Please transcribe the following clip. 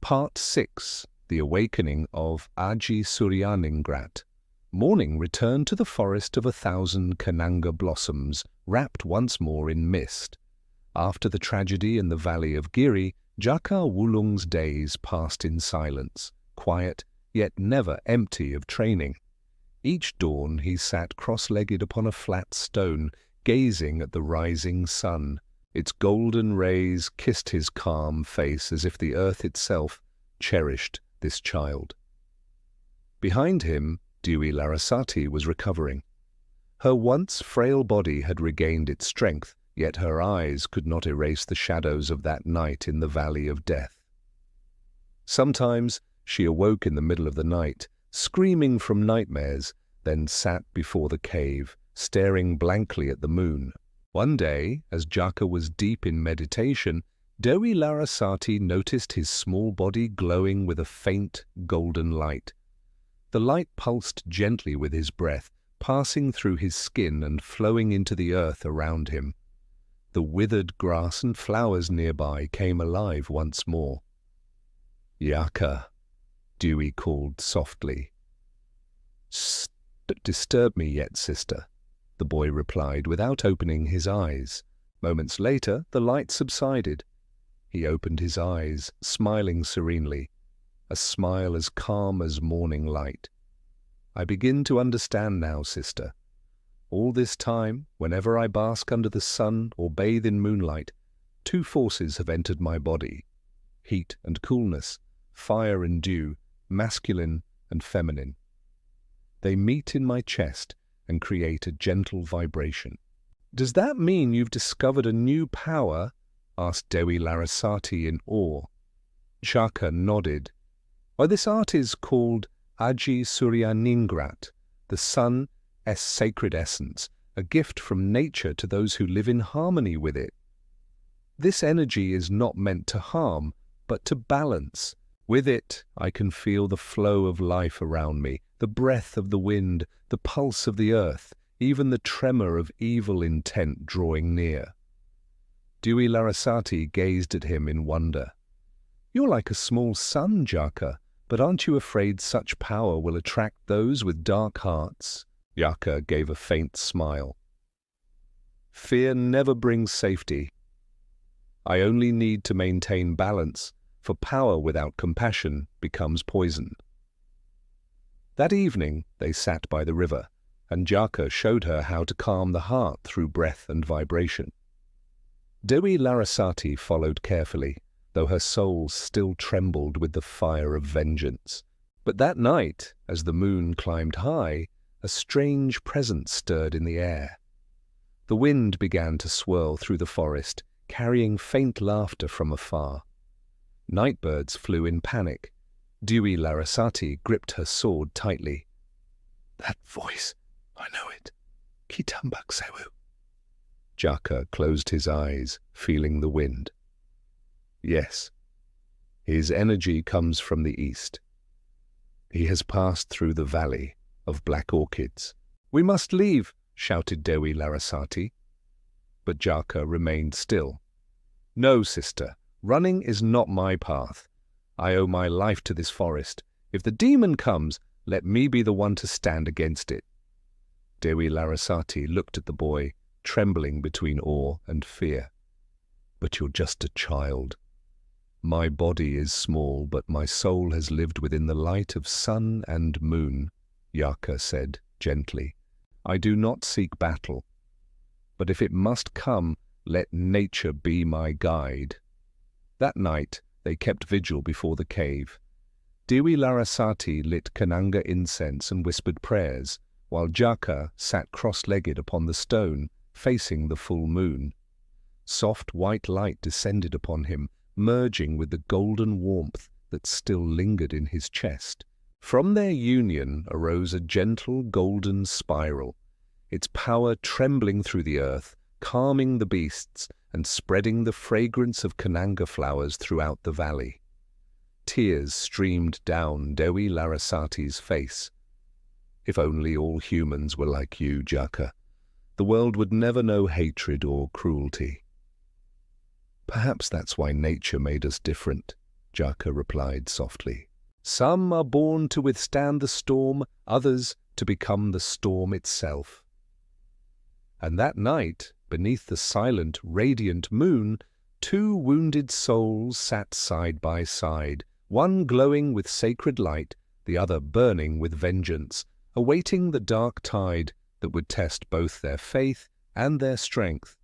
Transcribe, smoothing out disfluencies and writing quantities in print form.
Part 6. The Awakening of Aji Suryaningrat. Morning returned to the forest of 1,000 Kenanga blossoms, wrapped once more in mist. After the tragedy in the valley of Giri, Jaka Wulung's days passed in silence, quiet, yet never empty of training. Each dawn he sat cross-legged upon a flat stone, gazing at the rising sun. Its golden rays kissed his calm face as if the earth itself cherished this child. Behind him, Dewi Larasati was recovering. Her once frail body had regained its strength, yet her eyes could not erase the shadows of that night in the valley of death. Sometimes she awoke in the middle of the night, screaming from nightmares, then sat before the cave, staring blankly at the moon. One day, as Jaka was deep in meditation, Dewi Larasati noticed his small body glowing with a faint golden light. The light pulsed gently with his breath, passing through his skin and flowing into the earth around him. The withered grass and flowers nearby came alive once more. "Jaka," Dewi called softly. "Don't disturb me yet, sister," the boy replied without opening his eyes. Moments later, the light subsided. He opened his eyes, smiling serenely, a smile as calm as morning light. "I begin to understand now, sister. All this time, whenever I bask under the sun or bathe in moonlight, two forces have entered my body: heat and coolness, fire and dew, masculine and feminine. They meet in my chest and create a gentle vibration." "Does that mean you've discovered a new power?" asked Dewi Larasati in awe. Jaka nodded. "Why, this art is called Aji Suryaningrat, the sun's sacred essence, a gift from nature to those who live in harmony with it. This energy is not meant to harm, but to balance. With it, I can feel the flow of life around me, the breath of the wind, the pulse of the earth, even the tremor of evil intent drawing near." Dewi Larasati gazed at him in wonder. "You're like a small sun, Jaka, but aren't you afraid such power will attract those with dark hearts?" Jaka gave a faint smile. "Fear never brings safety. I only need to maintain balance, for power without compassion becomes poison." That evening they sat by the river, and Jaka showed her how to calm the heart through breath and vibration. Dewi Larasati followed carefully, though her soul still trembled with the fire of vengeance. But that night, as the moon climbed high, a strange presence stirred in the air. The wind began to swirl through the forest, carrying faint laughter from afar. Nightbirds flew in panic. Dewi Larasati gripped her sword tightly. "That voice, I know it. Kitambak Sewu." Jaka closed his eyes, feeling the wind. "Yes, his energy comes from the east. He has passed through the valley of black orchids." "We must leave," shouted Dewi Larasati. But Jaka remained still. "No, sister, running is not my path. I owe my life to this forest. If the demon comes, let me be the one to stand against it." Dewi Larasati looked at the boy, trembling between awe and fear. "But you're just a child. My body is small, but my soul has lived within the light of sun and moon," Jaka said gently. "I do not seek battle. But if it must come, let nature be my guide." That night they kept vigil before the cave. Dewi Larasati lit Kenanga incense and whispered prayers, while Jaka sat cross-legged upon the stone, facing the full moon. Soft white light descended upon him, merging with the golden warmth that still lingered in his chest. From their union arose a gentle golden spiral, its power trembling through the earth, calming the beasts, and spreading the fragrance of Kenanga flowers throughout the valley. Tears streamed down Dewi Larasati's face. "If only all humans were like you, Jaka. The world would never know hatred or cruelty." "Perhaps that's why nature made us different," Jaka replied softly. Some are born to withstand the storm, others to become the storm itself. And that night, beneath the silent, radiant moon, two wounded souls sat side by side, one glowing with sacred light, the other burning with vengeance, awaiting the dark tide that would test both their faith and their strength.